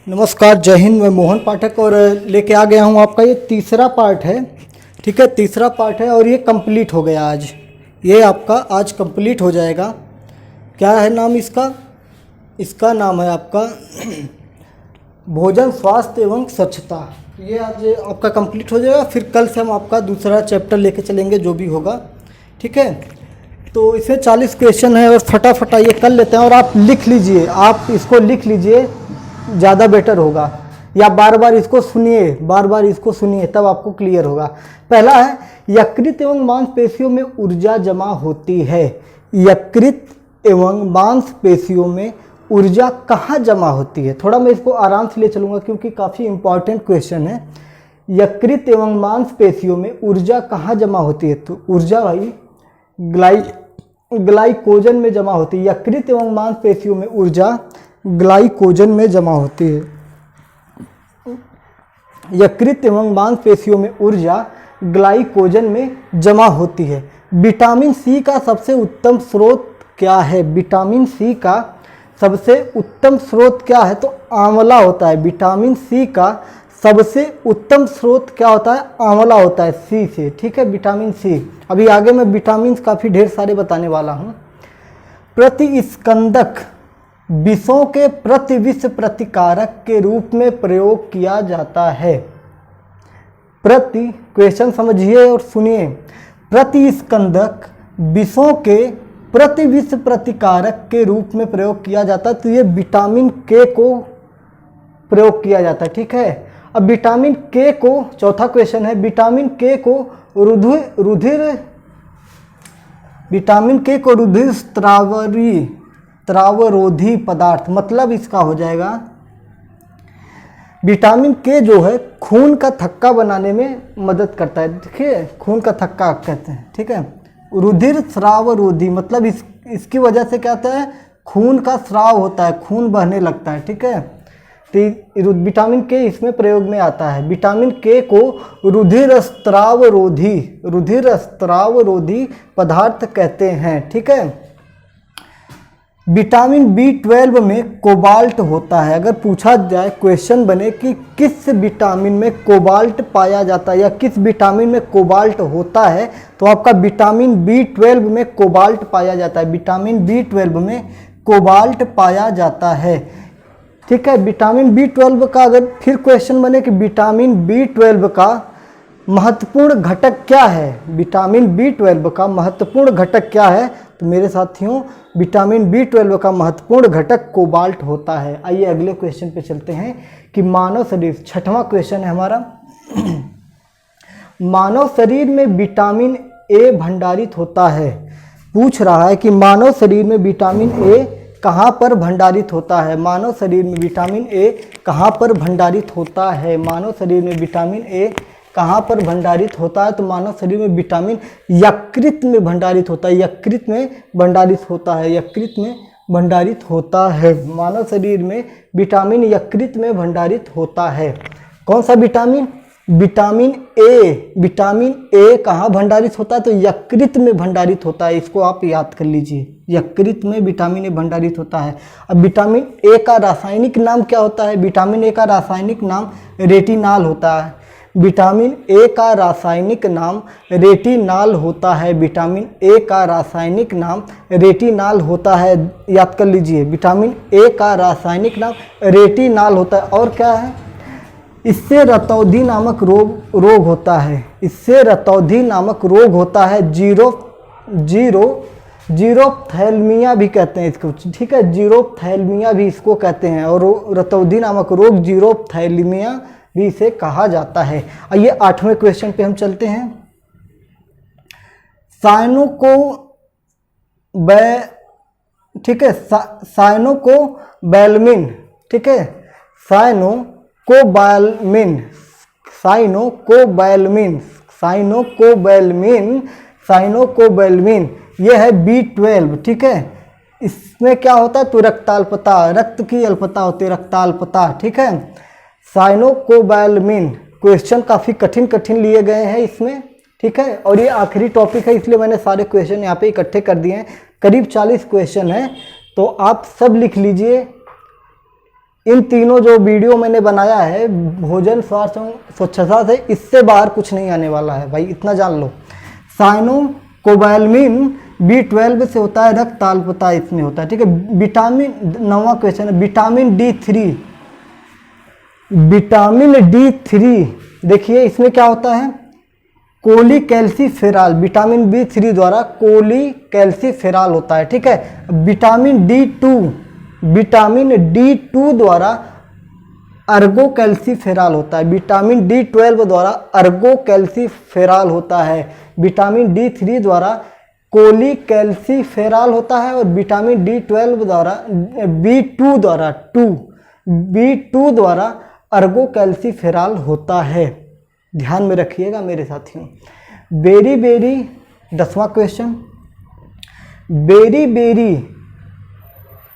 नमस्कार, जय हिंद। मैं मोहन पाठक और लेके आ गया हूँ आपका ये तीसरा पार्ट है। ठीक है, तीसरा पार्ट है और ये कंप्लीट हो गया आज। ये आपका आज कंप्लीट हो जाएगा। क्या है नाम इसका? इसका नाम है आपका भोजन, स्वास्थ्य एवं स्वच्छता। ये आज आपका कंप्लीट हो जाएगा। फिर कल से हम आपका दूसरा चैप्टर लेके चलेंगे, जो भी होगा। ठीक है, तो इसमें 40 क्वेश्चन है और फटाफट ये कर लेते हैं। और आप लिख लीजिए, आप इसको लिख लीजिए, ज़्यादा बेटर होगा। या बार बार इसको सुनिए, बार बार इसको सुनिए, तब आपको क्लियर होगा। पहला है, यकृत एवं मांसपेशियों में ऊर्जा जमा होती है। यकृत एवं मांसपेशियों में ऊर्जा कहाँ जमा होती है? थोड़ा मैं इसको आराम से ले चलूँगा क्योंकि काफ़ी इंपॉर्टेंट क्वेश्चन है। यकृत एवं मांसपेशियों में ऊर्जा कहाँ जमा होती है? तो ऊर्जा भाई ग्लाइकोजन में जमा होती है। यकृत एवं मांसपेशियों में ऊर्जा ग्लाइकोजन में जमा होती है। यकृत एवं मांसपेशियों में ऊर्जा ग्लाइकोजन में जमा होती है। विटामिन सी का सबसे उत्तम स्रोत क्या है? विटामिन सी का सबसे उत्तम स्रोत क्या है? तो आंवला होता है। विटामिन सी का सबसे उत्तम स्रोत क्या होता है? आंवला होता है, सी से। ठीक है, विटामिन सी। अभी आगे मैं विटामिन काफ़ी ढेर सारे बताने वाला हूँ। प्रतिस्कंदक विषों के प्रतिविष प्रतिकारक के रूप में प्रयोग किया जाता है। क्वेश्चन समझिए और सुनिए। प्रतिस्कंदक विषों के प्रतिविष प्रतिकारक के रूप में प्रयोग किया जाता है, तो ये विटामिन के को प्रयोग किया जाता है। ठीक है, अब विटामिन के को, चौथा क्वेश्चन है, विटामिन के को रुधिर स्त्रावरोधी पदार्थ, मतलब इसका हो जाएगा विटामिन के जो है खून का थक्का बनाने में मदद करता है। देखिए, खून का थक्का कहते हैं। ठीक है, रुधिर स्रावरोधी मतलब इसकी वजह से क्या होता है? खून का स्राव होता है, खून बहने लगता है। ठीक है, तो विटामिन के इसमें प्रयोग में आता है। विटामिन के को रुधिर स्त्रावरोधी पदार्थ कहते हैं। ठीक है, विटामिन B12 में कोबाल्ट होता है। अगर पूछा जाए, क्वेश्चन बने कि किस विटामिन में कोबाल्ट पाया जाता है या किस विटामिन में कोबाल्ट होता है, तो आपका विटामिन B12 में कोबाल्ट पाया जाता है। विटामिन B12 में कोबाल्ट पाया जाता है। ठीक है, विटामिन B12 का अगर फिर क्वेश्चन बने कि विटामिन B12 का महत्वपूर्ण घटक क्या है? विटामिन B12 का महत्वपूर्ण घटक क्या है? तो मेरे साथियों, विटामिन B12 का महत्वपूर्ण घटक कोबाल्ट होता है। आइए अगले क्वेश्चन पे चलते हैं कि मानव शरीर, छठवां क्वेश्चन है हमारा। मानव शरीर में विटामिन ए भंडारित होता है। पूछ रहा है कि मानव शरीर में विटामिन ए कहाँ पर भंडारित होता है? मानव शरीर में विटामिन ए कहाँ पर भंडारित होता है? मानव शरीर में विटामिन ए कहाँ पर भंडारित होता है? तो मानव शरीर में विटामिन यकृत में भंडारित होता है। यकृत में भंडारित होता है। यकृत में भंडारित होता है। मानव शरीर में विटामिन यकृत में भंडारित होता है। कौन सा vitamin? Vitamin A. Vitamin A कहाँ भंडारित होता है? तो यकृत में भंडारित होता है। इसको आप याद कर लीजिए, यकृत में विटामिन ए भंडारित होता है। अब विटामिन ए का रासायनिक नाम क्या होता है? विटामिन ए का रासायनिक नाम रेटिनाल होता है। विटामिन ए का रासायनिक नाम रेटिनाल होता है। विटामिन ए का रासायनिक नाम रेटिनाल होता है। याद कर लीजिए, विटामिन ए का रासायनिक नाम रेटिनाल होता है। और क्या है? इससे रतौंधी नामक रोग होता है। इससे रतौंधी नामक रोग होता है। जीरोप्थैल्मिया भी कहते हैं इसको। ठीक है, जीरोप्थैल्मिया भी इसको कहते हैं। और रतौंधी नामक रोग जीरोप्थैल्मिया भी इसे कहा जाता है। आइए 8वें क्वेश्चन पे हम चलते हैं। साइनोकोबैलमिन। ठीक है, साइनोकोबैलमिन ये है B12। ठीक है, इसमें क्या होता है? तो रक्ताल्पता, रक्त की अल्पता होती है, रक्ताल्पता। ठीक है, साइनोकोबैलमिन। क्वेश्चन काफ़ी कठिन लिए गए हैं इसमें। ठीक है, और ये आखिरी टॉपिक है, इसलिए मैंने सारे क्वेश्चन यहाँ पे इकट्ठे कर दिए हैं। करीब 40 क्वेश्चन हैं, तो आप सब लिख लीजिए। इन तीनों जो वीडियो मैंने बनाया है भोजन स्वास्थ्य एवं स्वच्छता से, इससे बाहर कुछ नहीं आने वाला है भाई, इतना जान लो। साइनोकोबालामिन B12 से होता है, रक्त ताल्पता इसमें होता है, ठीक है। विटामिन, 9वां क्वेश्चन है, विटामिन D3। विटामिन D3 देखिए इसमें क्या होता है, कोलीकैल्सीफेरॉल, विटामिन B3 द्वारा कोलीकैल्सीफेरॉल होता है, ठीक है। विटामिन D2 द्वारा अर्गोकैल्सीफेरॉल होता है। विटामिन D12 द्वारा अर्गोकैल्सीफेरॉल होता है। विटामिन D3 द्वारा कोलीकैल्सीफेरॉल होता है और विटामिन D12 द्वारा B2 द्वारा अर्गोकैल्सीफेरॉल होता है। ध्यान में रखिएगा मेरे साथियों। बेरी 10वां क्वेश्चन,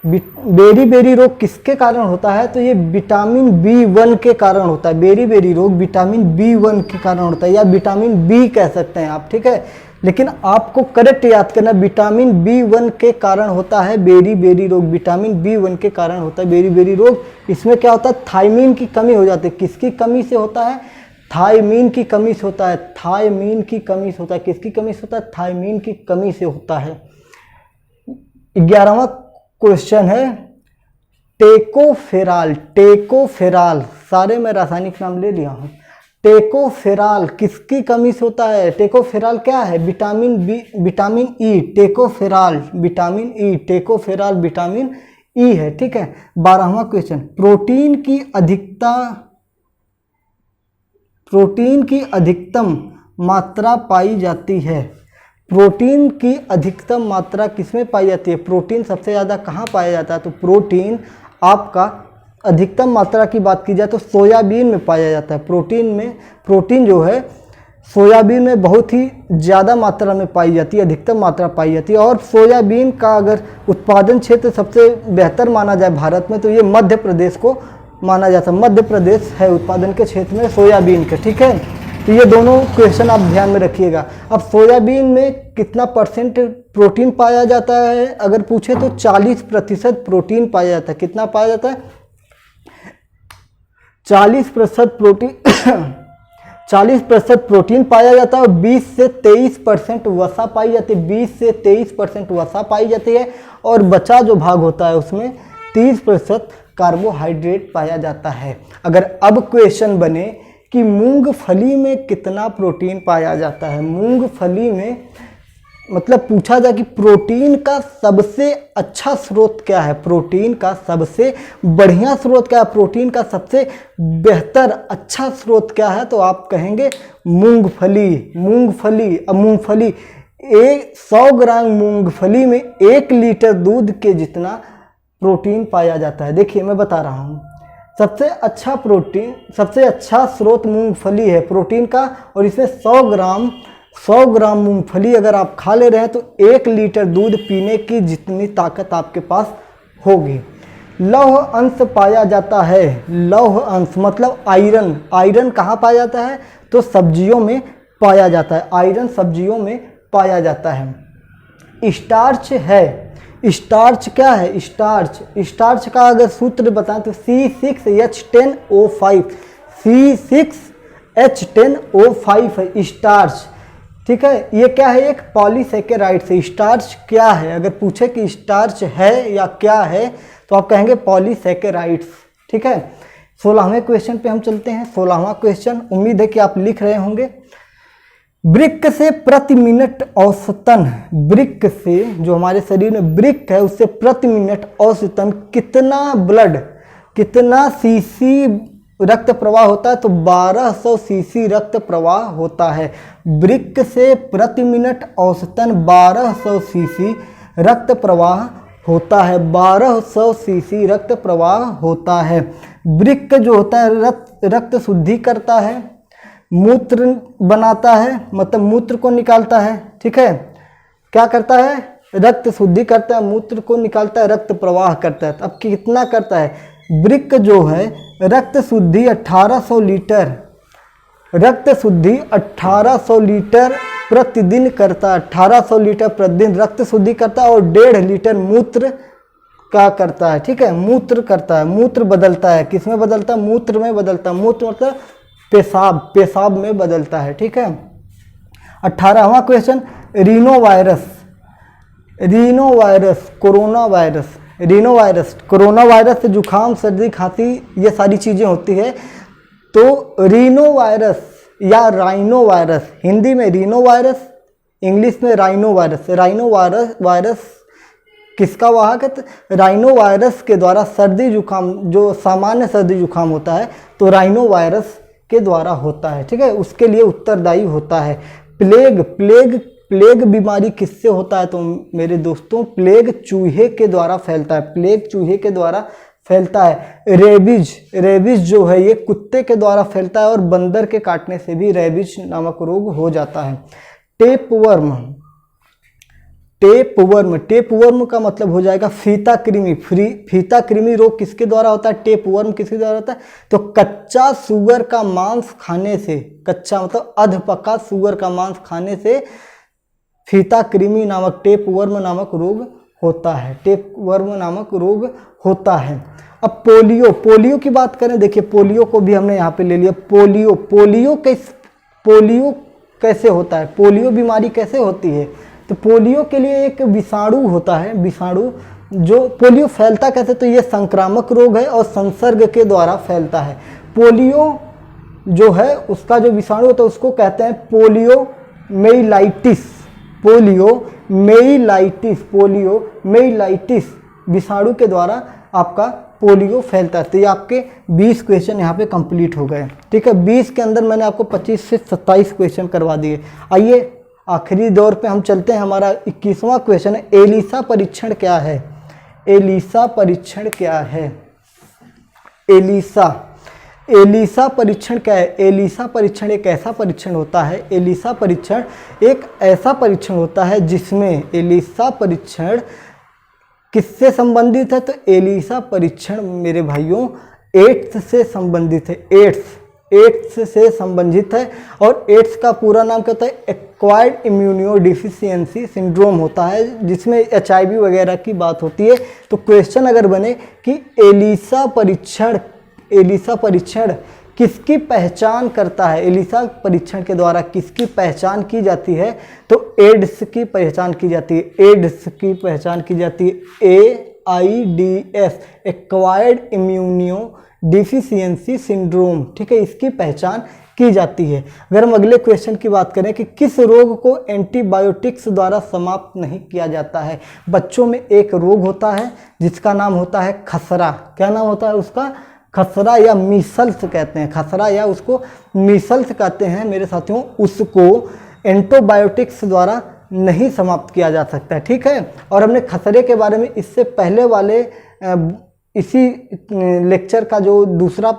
बेरी रोग किसके कारण होता है, तो ये विटामिन B1 के कारण होता है। बेरी रोग विटामिन B1 के कारण होता है, या विटामिन B कह सकते हैं आप, ठीक है। लेकिन आपको करेक्ट याद करना, विटामिन B1 के कारण होता है बेरी रोग, विटामिन B1 के कारण होता है बेरी रोग। इसमें क्या होता है, थायमीन की कमी हो जाती है। किसकी कमी से होता है, थायमीन की कमी से होता है। थायमीन की कमी से होता है, किसकी कमी से होता है, थायमीन की कमी से होता है। 11वां क्वेश्चन है, टेकोफेरॉल, सारे मैं रासायनिक नाम ले लिया हूँ। टेकोफेरॉल किसकी कमी से होता है, टेकोफेरॉल क्या है, vitamin E, tocopherol vitamin E है, ठीक है। 12वां क्वेश्चन, प्रोटीन की अधिकतम मात्रा पाई जाती है। प्रोटीन की अधिकतम मात्रा किसमें पाई जाती है, प्रोटीन सबसे ज़्यादा कहाँ पाया जाता है, तो प्रोटीन आपका अधिकतम मात्रा की बात की जाए तो सोयाबीन में पाया जाता है। प्रोटीन जो है सोयाबीन में बहुत ही ज़्यादा मात्रा में पाई जाती है, अधिकतम मात्रा पाई जाती है। और सोयाबीन का अगर उत्पादन क्षेत्र सबसे बेहतर माना जाए भारत में, तो ये मध्य प्रदेश को माना जाता है। मध्य प्रदेश है उत्पादन के क्षेत्र में सोयाबीन के, ठीक है। तो ये दोनों क्वेश्चन आप ध्यान में रखिएगा। अब सोयाबीन में कितना % प्रोटीन पाया जाता है, अगर पूछे तो 40% प्रोटीन पाया जाता है। कितना पाया जाता है, 40% प्रोटीन पाया जाता है और 20 से 23% वसा पाई जाती है। 20 से 23% वसा पाई जाती है और बचा जो भाग होता है उसमें 30% कार्बोहाइड्रेट पाया जाता है। अगर अब क्वेश्चन बने कि मूंगफली में कितना प्रोटीन पाया जाता है, मूंगफली में मतलब पूछा जाए कि प्रोटीन का सबसे अच्छा स्रोत क्या है, प्रोटीन का सबसे बढ़िया स्रोत क्या है, प्रोटीन का सबसे बेहतर अच्छा स्रोत क्या है, तो आप कहेंगे मूंगफली। अब मूंगफली 100 ग्राम मूंगफली में 1 लीटर दूध के जितना प्रोटीन पाया जाता है। देखिए मैं बता रहा हूँ, सबसे अच्छा स्रोत मूंगफली है प्रोटीन का, और इसमें 100 ग्राम मूंगफली अगर आप खा ले रहे हैं तो 1 लीटर दूध पीने की जितनी ताकत आपके पास होगी। लौह अंश पाया जाता है, लौह अंश मतलब आयरन कहाँ पाया जाता है, तो सब्जियों में पाया जाता है, आयरन सब्जियों में पाया जाता है। स्टार्च है, स्टार्च क्या है, स्टार्च का अगर सूत्र बताएं तो C6H10O5, C6H10O5 है स्टार्च, ठीक है। ये क्या है, एक पॉलीसेकेराइड से। स्टार्च क्या है, अगर पूछे कि स्टार्च है या क्या है तो आप कहेंगे पॉलीसेकेराइड्स, ठीक है। 16वें क्वेश्चन पे हम चलते हैं। 16वां क्वेश्चन, उम्मीद है कि आप लिख रहे होंगे। वृक्क से प्रति मिनट औसतन, वृक्क से जो हमारे शरीर में वृक्क है उससे प्रति मिनट औसतन कितना सीसी रक्त प्रवाह होता है, तो 1200 सीसी रक्त प्रवाह होता है। वृक्क से प्रति मिनट औसतन 1200 सीसी रक्त प्रवाह होता है, 1200 सीसी रक्त प्रवाह होता है। वृक्क जो होता है रक्त शुद्धि करता है, मूत्र बनाता है, मतलब मूत्र को निकालता है, ठीक है। क्या करता है, रक्त शुद्धि करता है, मूत्र को निकालता है, रक्त प्रवाह करता है। अब कितना करता है, वृक्क जो है रक्त शुद्धि 1800 लीटर प्रतिदिन करता है, 1800 लीटर प्रतिदिन रक्त शुद्धि करता है और 1.5 लीटर मूत्र क्या करता है, ठीक है, मूत्र करता है, मूत्र बदलता है, किस में बदलता है, मूत्र में बदलता है, मूत्र मतलब पेशाब, पेशाब में बदलता है, ठीक है। 18वां question, rhino virus, rhino virus, corona virus, rhino virus, corona virus से जुकाम, सर्दी, खांसी ये सारी चीज़ें होती है। तो रीनो वायरस या राइनो वायरस, हिंदी में रीनो वायरस, इंग्लिश में राइनो वायरस। राइनो वायरस किसका वाहक है, राइनो वायरस के द्वारा सर्दी जुकाम, जो सामान्य सर्दी जुकाम होता है तो राइनो वायरस के द्वारा होता है, ठीक है, उसके लिए उत्तरदायी होता है। प्लेग बीमारी किससे होता है, तो मेरे दोस्तों प्लेग चूहे के द्वारा फैलता है, प्लेग चूहे के द्वारा फैलता है। रेबीज जो है ये कुत्ते के द्वारा फैलता है और बंदर के काटने से भी रेबीज नामक रोग हो जाता है। टेपवर्म, टेपवर्म का मतलब हो जाएगा फीता कृमि। फीता कृमि रोग किसके द्वारा होता है, टेपवर्म किसके द्वारा होता है, तो कच्चा सूअर का मांस खाने से, कच्चा मतलब अधपका सूअर का मांस खाने से फीता कृमि नामक टेपवर्म नामक रोग होता है, टेपवर्म नामक रोग होता है। अब पोलियो की बात करें, देखिए पोलियो को भी हमने यहाँ पे ले लिया। पोलियो कैसे होता है, पोलियो बीमारी कैसे होती है, तो पोलियो के लिए एक विषाणु होता है, विषाणु जो पोलियो फैलता कैसे, तो ये संक्रामक रोग है और संसर्ग के द्वारा फैलता है। पोलियो जो है उसका जो विषाणु होता है उसको कहते हैं पोलियोमेइलाइटिस, पोलियोमेइलाइटिस विषाणु के द्वारा आपका पोलियो फैलता है। तो ये आपके 20 क्वेश्चन यहाँ पे कंप्लीट हो गए, ठीक है। 20 के अंदर मैंने आपको 25 से 27 क्वेश्चन करवा दिए। आइए आखिरी दौर पे हम चलते हैं। हमारा 21वां क्वेश्चन है, एलिसा परीक्षण क्या है, एलिसा परीक्षण क्या है, एलिसा परीक्षण क्या है। एलिसा परीक्षण एक ऐसा परीक्षण होता है, एलिसा परीक्षण एक ऐसा परीक्षण होता है जिसमें एलिसा परीक्षण किससे संबंधित है, तो एलिसा परीक्षण मेरे भाइयों एड्स से संबंधित है, एड्स से संबंधित है। और एड्स का पूरा नाम क्या होता है, एक्वायर्ड इम्यूनो डिफिशियंसी सिंड्रोम होता है, जिसमें HIV वगैरह की बात होती है। तो क्वेश्चन अगर बने कि एलिसा परीक्षण किसकी पहचान करता है, एलिसा परीक्षण के द्वारा किसकी पहचान की जाती है, तो एड्स की पहचान की जाती है, एड्स की पहचान की जाती है, AIDS, acquired immuno deficiency syndrome, ठीक है, इसकी पहचान की जाती है। अगर हम अगले क्वेश्चन की बात करें कि किस रोग को एंटीबायोटिक्स द्वारा समाप्त नहीं किया जाता है। बच्चों में एक रोग होता है जिसका नाम होता है खसरा, क्या नाम होता है उसका, खसरा या मीसल्स कहते हैं, खसरा या उसको मीसल्स कहते हैं मेरे साथियों। उसको एंटीबायोटिक्स द्वारा नहीं समाप्त किया जा सकता है, ठीक है। और हमने खसरे के बारे में इससे पहले वाले इसी लेक्चर का जो दूसरा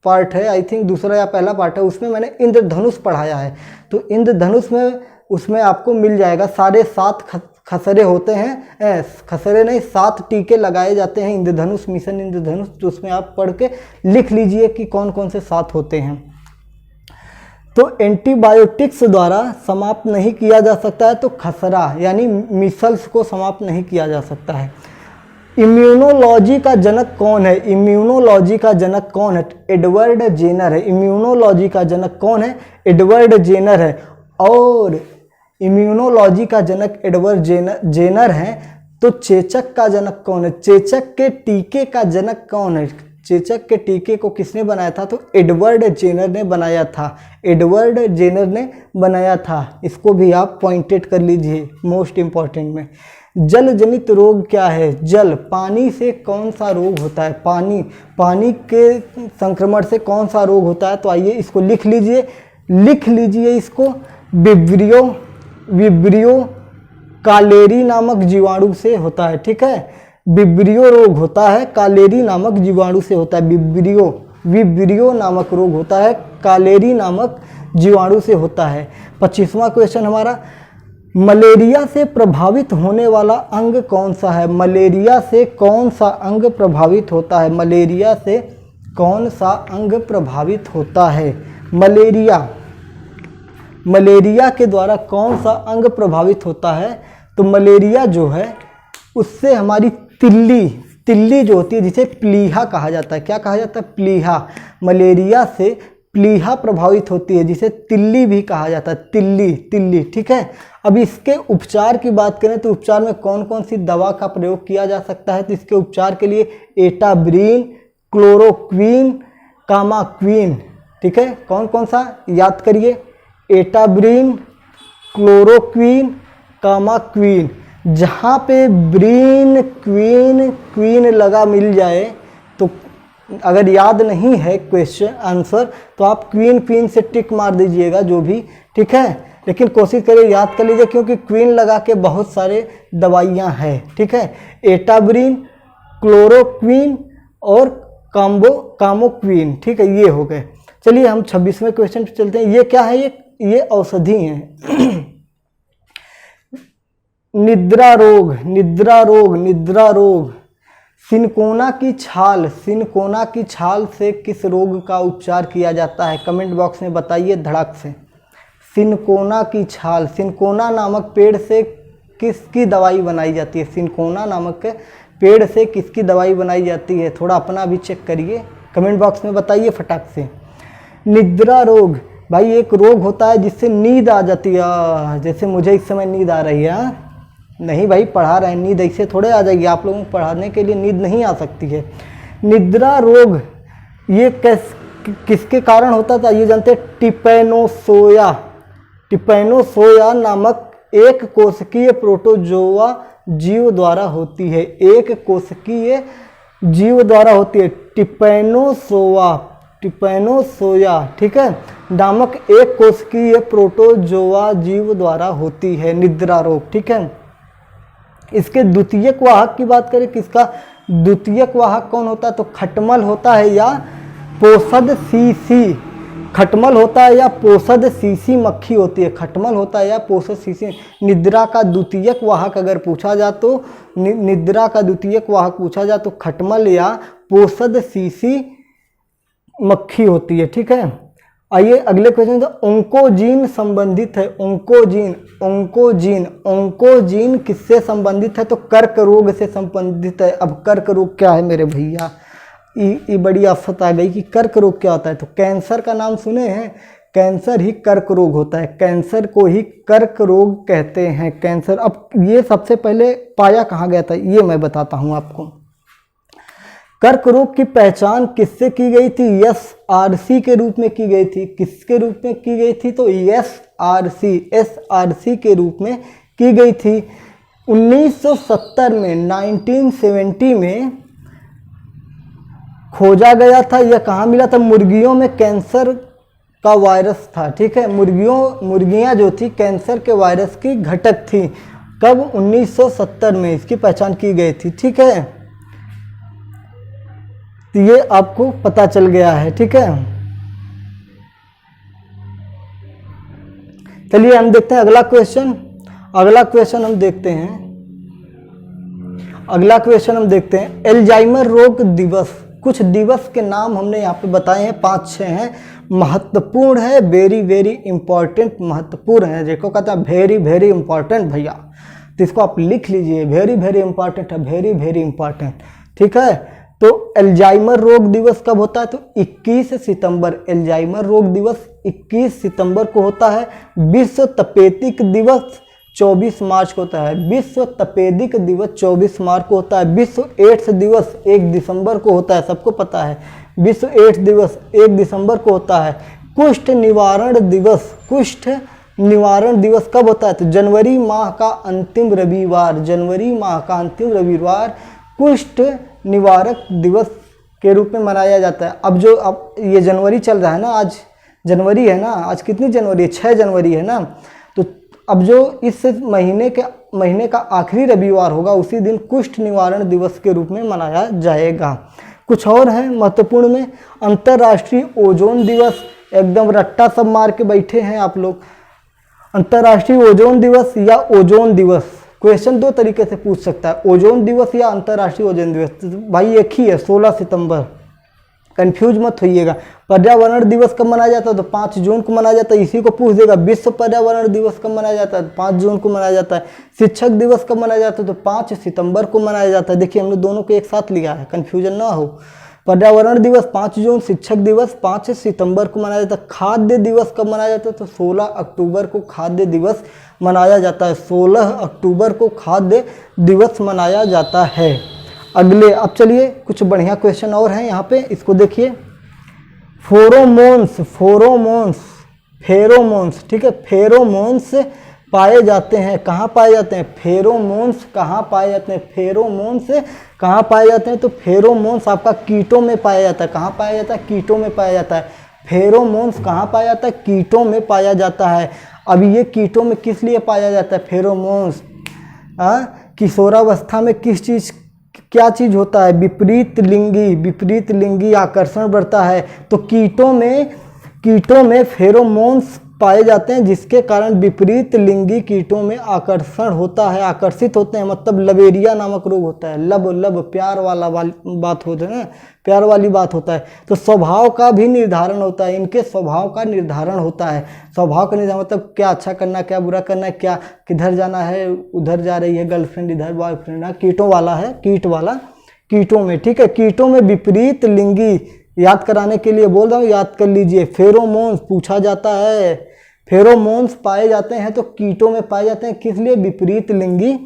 पार्ट है, आई थिंक दूसरा या पहला पार्ट है, उसमें मैंने इंद्रधनुष पढ़ाया है। तो इंद्रधनुष में उसमें आपको मिल जाएगा, 7.5 खसरे होते हैं, खसरे नहीं 7 टीके लगाए जाते हैं इंद्रधनुष, मिशन इंद्रधनुष। तो उसमें आप पढ़ के लिख लीजिए कि कौन कौन से 7 होते हैं। तो एंटीबायोटिक्स द्वारा समाप्त नहीं किया जा सकता है, तो खसरा यानी मिसल्स को समाप्त नहीं किया जा सकता है। इम्यूनोलॉजी का जनक कौन है, इम्यूनोलॉजी का जनक कौन है, एडवर्ड जेनर है। इम्यूनोलॉजी का जनक कौन है, एडवर्ड जेनर है। और इम्यूनोलॉजी का जनक एडवर्ड जेनर है। तो चेचक का जनक कौन है, चेचक के टीके का जनक कौन है, चेचक के टीके को किसने बनाया था, तो एडवर्ड जेनर ने बनाया था, एडवर्ड जेनर ने बनाया था। इसको भी आप पॉइंटेड कर लीजिए मोस्ट इंपॉर्टेंट में। जल जनित रोग क्या है, जल पानी से कौन सा रोग होता है, पानी के संक्रमण से कौन सा रोग होता है। तो आइए इसको लिख लीजिए इसको, विब्रियो कालेरी नामक जीवाणु से होता है, ठीक है। विब्रियो रोग होता है कालेरी नामक जीवाणु से होता है, विब्रियो नामक रोग होता है कालेरी नामक जीवाणु से होता है। 25वां क्वेश्चन हमारा, मलेरिया से प्रभावित होने वाला अंग कौन सा है, मलेरिया से कौन सा अंग प्रभावित होता है, मलेरिया से कौन सा अंग प्रभावित होता है, मलेरिया के द्वारा कौन सा अंग प्रभावित होता है। तो मलेरिया जो है उससे हमारी तिल्ली जो होती है जिसे प्लीहा कहा जाता है, क्या कहा जाता है? प्लीहा। मलेरिया से प्लीहा प्रभावित होती है जिसे तिल्ली भी कहा जाता है, तिल्ली तिल्ली, ठीक है। अब इसके उपचार की बात करें तो उपचार में कौन कौन सी दवा का प्रयोग किया जा सकता है? तो इसके उपचार के लिए एटाब्रीन, क्लोरोक्वीन, कामाक्वीन, ठीक है। कौन कौन सा याद करिए? एटाब्रीन, क्लोरोक्वीन, कामाक्वीन। जहाँ पे ब्रीन क्वीन क्वीन लगा मिल जाए तो अगर याद नहीं है क्वेश्चन आंसर तो आप क्वीन क्वीन से टिक मार दीजिएगा जो भी, ठीक है। लेकिन कोशिश करिए याद कर लीजिए क्योंकि क्वीन लगा के बहुत सारे दवाइयाँ हैं, ठीक है। एटाब्रीन, क्लोरोक्वीन और कामोक्वीन, ठीक है, ये हो गए। चलिए हम 26वें क्वेश्चन पे चलते हैं। ये क्या है? ये औषधि हैं। निद्रा रोग, निद्रा रोग, निद्रा रोग। सिनकोना की छाल, सिनकोना की छाल से किस रोग का उपचार किया जाता है? कमेंट बॉक्स में बताइए धड़क से। सिनकोना की छाल, सिनकोना नामक पेड़ से किसकी दवाई बनाई जाती है? सिनकोना नामक पेड़ से किसकी दवाई बनाई जाती है? थोड़ा अपना भी चेक करिए, कमेंट बॉक्स में बताइए फटाक से। निद्रा रोग भाई एक रोग होता है जिससे नींद आ जाती है, जैसे मुझे इस समय नींद आ रही है। नहीं भाई पढ़ा रहे हैं, नींद ऐसे थोड़े आ जाएगी, आप लोगों को पढ़ाने के लिए नींद नहीं आ सकती है। निद्रा रोग ये किसके कारण होता था ये जानते हैं? टिपैनोसोया, टिपैनोसोया नामक एक कोशिकीय प्रोटोजोआ जीव द्वारा होती है, एक कोशिकीय जीव द्वारा होती है। टिपैनोसोआ, टिपैनोसोया, ठीक है, नामक एक कोशिकीय प्रोटोजोआ जीव द्वारा होती है निद्रा रोग, ठीक है। इसके द्वितीयक वाहक की बात करें, किसका द्वितीयक वाहक कौन होता है? तो खटमल होता है या पोषद सीसी, खटमल होता है या पोषद सीसी मक्खी होती है, खटमल होता है या पोषद सीसी। निद्रा का द्वितीयक वाहक अगर पूछा जाए तो निद्रा का द्वितीयक वाहक पूछा जाए तो खटमल या पोषद सीसी मक्खी होती है, ठीक है। आइए अगले क्वेश्चन। तो ओंकोजीन संबंधित है, ओंकोजीन, ओंकोजीन, ओंकोजीन किससे संबंधित है? तो कर्क रोग से संबंधित है। अब कर्क रोग क्या है मेरे भैया? ये बड़ी आफत आ गई कि कर्क रोग क्या होता है। तो कैंसर का नाम सुने हैं? कैंसर ही कर्क रोग होता है, कैंसर को ही कर्क रोग कहते हैं, कैंसर। अब ये सबसे पहले पाया कहाँ गया था ये मैं बताता हूँ आपको। कर्क रोग की पहचान किससे की गई थी? एसआरसी के रूप में की गई थी। किसके रूप में की गई थी? तो एसआरसी, एसआरसी के रूप में की गई थी। 1970 में 1970 में खोजा गया था। यह कहाँ मिला था? मुर्गियों में कैंसर का वायरस था, ठीक है। मुर्गियां जो थी कैंसर के वायरस की घटक थी। कब? 1970 में इसकी पहचान की गई थी, ठीक है। तो ये आपको पता चल गया है, ठीक है। चलिए हम देखते हैं अगला क्वेश्चन। अगला क्वेश्चन हम देखते हैं, अगला क्वेश्चन हम देखते हैं एल्जाइमर रोग दिवस। कुछ दिवस के नाम हमने यहाँ पे बताए हैं, 5-6 हैं, महत्वपूर्ण है, वेरी वेरी इंपॉर्टेंट, महत्वपूर्ण है, जिसको कहता है वेरी वेरी इंपॉर्टेंट भैया। तो इसको आप लिख लीजिए, वेरी वेरी इंपॉर्टेंट है, वेरी वेरी इंपॉर्टेंट, ठीक है। तो एल्जाइमर रोग दिवस कब होता है? तो 21 सितंबर, एल्जाइमर रोग दिवस 21 सितंबर को होता है। विश्व तपेदिक दिवस 24 मार्च को होता है, विश्व तपेदिक दिवस 24 मार्च को होता है। विश्व एड्स दिवस 1 दिसंबर को होता है, सबको पता है, विश्व एड्स दिवस 1 दिसंबर को होता है। कुष्ठ निवारण दिवस, कुष्ठ निवारण दिवस कब होता है? तो जनवरी माह का अंतिम रविवार, जनवरी माह का अंतिम रविवार कुष्ठ निवारक दिवस के रूप में मनाया जाता है। अब ये जनवरी चल रहा है ना, आज जनवरी है ना, आज कितनी जनवरी है? 6 जनवरी है ना। तो अब जो इस महीने का आखिरी रविवार होगा उसी दिन कुष्ठ निवारण दिवस के रूप में मनाया जाएगा। कुछ और है महत्वपूर्ण में, अंतर्राष्ट्रीय ओजोन दिवस, एकदम रट्टा सब मार के बैठे हैं आप लोग। अंतर्राष्ट्रीय ओजोन दिवस या ओजोन दिवस, क्वेश्चन 2 तरीके से पूछ सकता है, ओजोन दिवस या अंतर्राष्ट्रीय ओजोन दिवस। तो भाई एक ही है, 16 सितंबर, कंफ्यूज मत होइएगा। पर्यावरण दिवस कब मनाया जाता है? तो 5 जून को मनाया जाता है। इसी को पूछ देगा विश्व पर्यावरण दिवस कब मनाया जाता है? 5 जून को मनाया जाता है। शिक्षक दिवस कब मनाया जाता है? तो 5 सितंबर को मनाया जाता है। देखिए हमने दोनों को एक साथ लिया है, कन्फ्यूजन ना हो। पर्यावरण दिवस 5 जून, शिक्षक दिवस 5 सितंबर को मनाया जाता है। खाद्य दिवस कब मनाया जाता है? तो 16 अक्टूबर को खाद्य दिवस मनाया जाता है। 16 अक्टूबर को खाद्य दिवस मनाया जाता है। अगले, अब चलिए कुछ बढ़िया क्वेश्चन और हैं यहाँ पे, इसको देखिए। फेरोमोन्स, फेरोमोन्स, ठीक है, फेरोमोन्स पाए जाते हैं, कहाँ पाए जाते हैं? फेरोमोन्स कहाँ पाए जाते हैं? फेरोमोन्स कहाँ पाए जाते हैं? तो फेरोमोन्स आपका कीटों में पाया जाता है। कहाँ पाया जाता है? कीटों में पाया जाता है। फेरोमोन्स कहाँ पाया जाता है? कीटों में पाया जाता है। अब ये कीटों में किस लिए पाया जाता है फेरोमोन्स? किशोरावस्था में किस चीज़, क्या चीज़ होता है? विपरीत लिंगी आकर्षण बढ़ता है। तो कीटों में फेरोमोन्स पाए जाते हैं, जिसके कारण विपरीत लिंगी कीटों में आकर्षण होता है, आकर्षित होते हैं, मतलब लवेरिया नामक रोग होता है। लब प्यार वाला बात होता है ना, प्यार वाली बात होता है। तो स्वभाव का भी निर्धारण होता है, इनके स्वभाव का निर्धारण होता है। स्वभाव का निर्धारण मतलब क्या अच्छा करना, क्या बुरा करना है, क्या किधर जाना है, उधर जा रही है गर्लफ्रेंड, इधर बॉयफ्रेंड, कीटों वाला है, कीटों में, ठीक है। कीटों में विपरीत लिंगी, याद कराने के लिए बोल रहा हूँ, याद कर लीजिए। फेरोमोन्स पूछा जाता है, फेरोमोन्स पाए जाते हैं तो कीटों में पाए जाते हैं, किस लिए? विपरीत लिंगी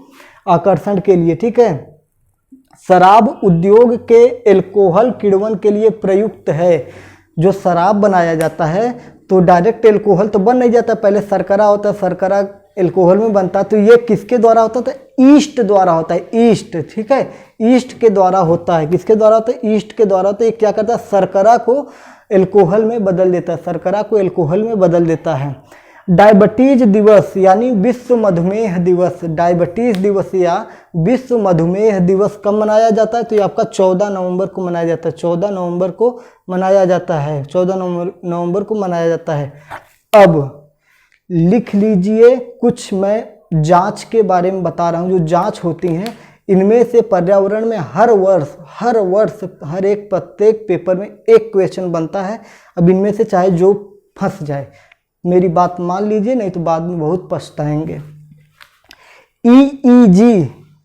आकर्षण के लिए, ठीक है। शराब उद्योग के एल्कोहल किण्वन के लिए प्रयुक्त है। जो शराब बनाया जाता है तो डायरेक्ट एल्कोहल तो बन नहीं जाता, पहले शर्करा होता है, शर्करा एल्कोहल में बनता है। तो ये किसके द्वारा होता है? तो ईस्ट द्वारा होता है, ईस्ट, ठीक है, ईस्ट के द्वारा होता है। किसके द्वारा होता है? ईस्ट के द्वारा। तो ये क्या करता है? शर्करा को एल्कोहल में बदल देता है, शर्करा को एल्कोहल में बदल देता है। डायबिटीज दिवस यानी विश्व मधुमेह दिवस, डायबिटीज दिवस या विश्व मधुमेह दिवस कब मनाया जाता है? तो ये आपका 14 नवंबर को मनाया जाता है। 14 नवंबर को मनाया जाता है, 14 नवंबर को मनाया जाता है। अब लिख लीजिए, कुछ मैं जांच के बारे में बता रहा हूँ, जो जांच होती हैं इनमें से पर्यावरण में हर वर्ष हर एक प्रत्येक पेपर में एक क्वेश्चन बनता है। अब इनमें से चाहे जो फंस जाए, मेरी बात मान लीजिए, नहीं तो बाद में बहुत पछताएंगे।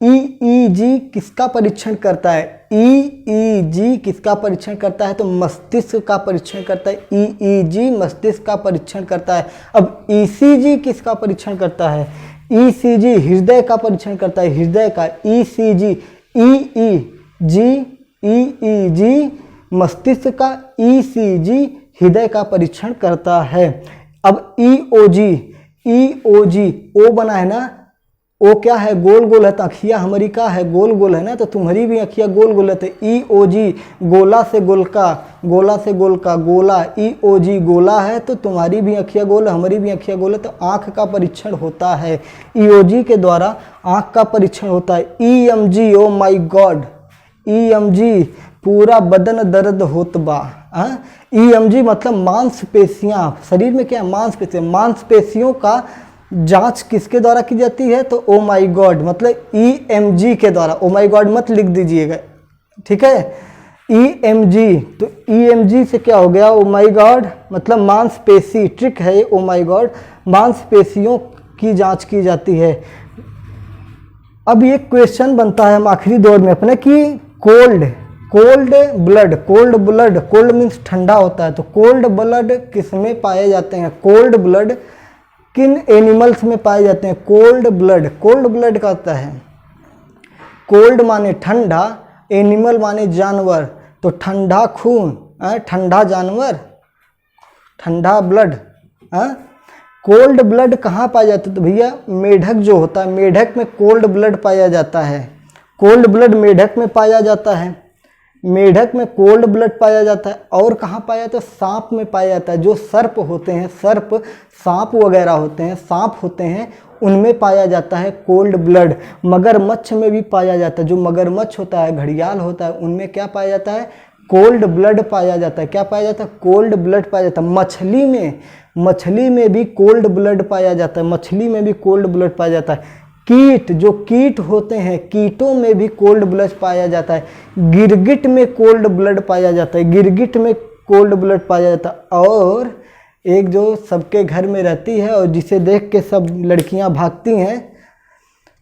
ईईजी किसका परीक्षण करता है? ईईजी किसका परीक्षण करता है? तो मस्तिष्क का परीक्षण करता है। ईईजी मस्तिष्क का परीक्षण करता है। अब ईसीजी किसका परीक्षण करता है? ईसीजी हृदय का परीक्षण करता है, हृदय का। ईसीजी, ईईजी मस्तिष्क का, ईसीजी हृदय का परीक्षण करता है। अब ईओजी, ओ बना है ना, ओ क्या है? गोल गोल है, तो अखिया हमारी का है, गोल गोल है ना, तो तुम्हारी भी अखिया गोल गोल है। तो ईओजी गोला से गोलका, गोला, ईओजी गोला है तो तुम्हारी भी अखिया गोल है, हमारी भी अखिया गोल है, तो आँख का परीक्षण होता है। ईओजी के द्वारा आँख का परीक्षण होता है। ईएमजी, ओ माई गॉड, ईएमजी पूरा बदन दर्द होत बा। ईएमजी मतलब मांसपेशियाँ, शरीर में क्या? मांसपेशियाँ, मांसपेशियों का जांच किसके द्वारा की जाती है? तो ओ माई गॉड मतलब ईएमजी के द्वारा। ओ माई गॉड मत लिख दीजिएगा, ठीक है। ईएमजी, तो ईएमजी से क्या हो गया? ओ माई गॉड मतलब मांसपेशी, ट्रिक है ये, ओ माई गॉड, मांसपेशियों की जांच की जाती है। अब ये क्वेश्चन बनता है हम आखिरी दौर में अपने कि कोल्ड ब्लड मीन्स ठंडा होता है, तो कोल्ड ब्लड किस में पाए जाते हैं? कोल्ड ब्लड किन एनिमल्स में पाए जाते हैं? कोल्ड ब्लड का होता है, कोल्ड माने ठंडा, एनिमल माने जानवर, तो ठंडा खून, ठंडा जानवर, ठंडा ब्लड। कोल्ड ब्लड कहाँ पाया जाता है? तो भैया मेढक जो होता है, मेढक में कोल्ड ब्लड पाया जाता है। कोल्ड ब्लड मेढक में पाया जाता है, मेढक में कोल्ड ब्लड पाया जाता है। और कहाँ पाया जाता है? सांप में पाया जाता है। जो सर्प होते हैं, सांप वगैरह होते हैं, सांप होते हैं, उनमें पाया जाता है कोल्ड ब्लड। मगरमच्छ में भी पाया जाता है, जो मगरमच्छ होता है, घड़ियाल होता है, उनमें क्या पाया जाता है? कोल्ड ब्लड पाया जाता है। क्या पाया जाता है? कोल्ड ब्लड पाया जाता है। मछली में भी कोल्ड ब्लड पाया जाता है, मछली में भी कोल्ड ब्लड पाया जाता है। कीट, जो कीट होते हैं, कीटों में भी कोल्ड ब्लड पाया जाता है। गिरगिट में कोल्ड ब्लड पाया जाता है, गिरगिट में कोल्ड ब्लड पाया जाता है। और एक जो सबके घर में रहती है और जिसे देख के सब लड़कियां भागती हैं,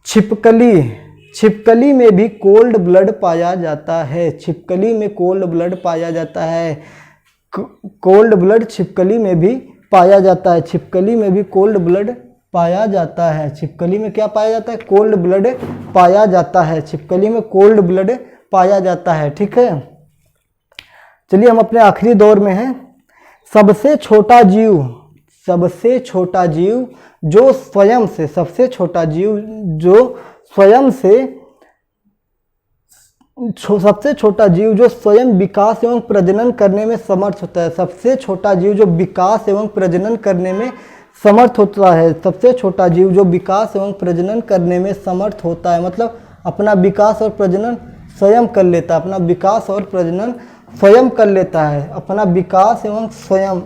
छिपकली, छिपकली में भी कोल्ड ब्लड पाया जाता है। छिपकली में कोल्ड ब्लड पाया जाता है। कोल्ड ब्लड छिपकली में भी पाया जाता है। छिपकली में भी कोल्ड ब्लड पाया जाता है। छिपकली में क्या पाया जाता है? कोल्ड ब्लड पाया जाता है। छिपकली में कोल्ड ब्लड पाया जाता है। ठीक है, चलिए हम अपने आखिरी दौर में हैं। सबसे छोटा जीव, सबसे छोटा जीव जो स्वयं से, सबसे छोटा जीव जो स्वयं से, सबसे छोटा जीव जो स्वयं विकास एवं प्रजनन करने में समर्थ होता है। सबसे छोटा जीव जो विकास एवं प्रजनन करने में समर्थ होता है। सबसे छोटा जीव जो विकास एवं प्रजनन करने में समर्थ होता है, मतलब अपना विकास और प्रजनन स्वयं कर लेता है। अपना विकास और प्रजनन स्वयं कर लेता है। अपना विकास एवं स्वयं,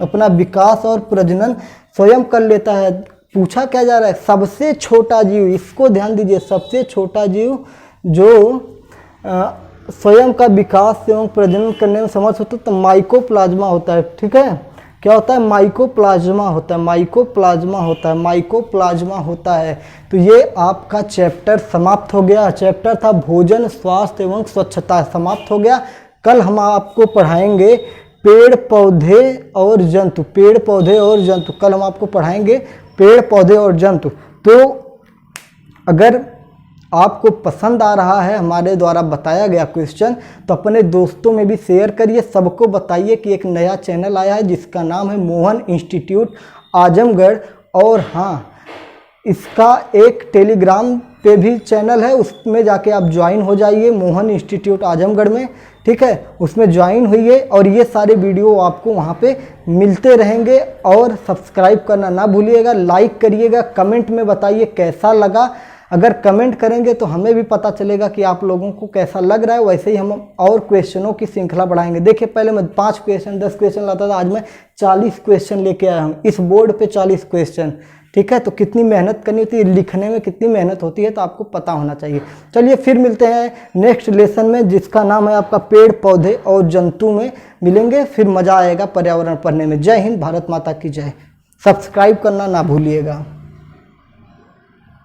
अपना विकास और प्रजनन स्वयं कर लेता है। पूछा क्या जा रहा है? सबसे छोटा जीव, इसको ध्यान दीजिए, सबसे छोटा जीव जो स्वयं का विकास एवं प्रजनन करने में समर्थ होता है तो माइकोप्लाज्मा होता है। ठीक है, क्या होता है? माइकोप्लाज्मा होता है। माइकोप्लाज्मा होता है। माइकोप्लाज्मा होता है। तो ये आपका चैप्टर समाप्त हो गया। चैप्टर था भोजन, स्वास्थ्य एवं स्वच्छता, समाप्त हो गया। कल हम आपको पढ़ाएंगे पेड़ पौधे और जंतु। पेड़ पौधे और जंतु, कल हम आपको पढ़ाएंगे पेड़ पौधे और जंतु। तो अगर आपको पसंद आ रहा है हमारे द्वारा बताया गया क्वेश्चन तो अपने दोस्तों में भी शेयर करिए। सबको बताइए कि एक नया चैनल आया है जिसका नाम है मोहन इंस्टीट्यूट आजमगढ़। और हाँ, इसका एक टेलीग्राम पे भी चैनल है, उसमें जाके आप ज्वाइन हो जाइए, मोहन इंस्टीट्यूट आजमगढ़ में। ठीक है, उसमें ज्वाइन हुई और ये सारे वीडियो आपको वहाँ पे मिलते रहेंगे। और सब्सक्राइब करना ना भूलिएगा, लाइक करिएगा, कमेंट में बताइए कैसा लगा। अगर कमेंट करेंगे तो हमें भी पता चलेगा कि आप लोगों को कैसा लग रहा है। वैसे ही हम और क्वेश्चनों की श्रृंखला बढ़ाएंगे। देखिए, पहले मैं 5 क्वेश्चन 10 क्वेश्चन लाता था, आज मैं 40 क्वेश्चन लेके आया हूँ। इस बोर्ड पे 40 क्वेश्चन। ठीक है, तो कितनी मेहनत करनी होती है, लिखने में कितनी मेहनत होती है, तो आपको पता होना चाहिए। चलिए फिर मिलते हैं नेक्स्ट लेसन में, जिसका नाम है आपका पेड़ पौधे और जंतु में मिलेंगे। फिर मज़ा आएगा पर्यावरण पढ़ने में। जय हिंद, भारत माता की जय। सब्सक्राइब करना ना भूलिएगा।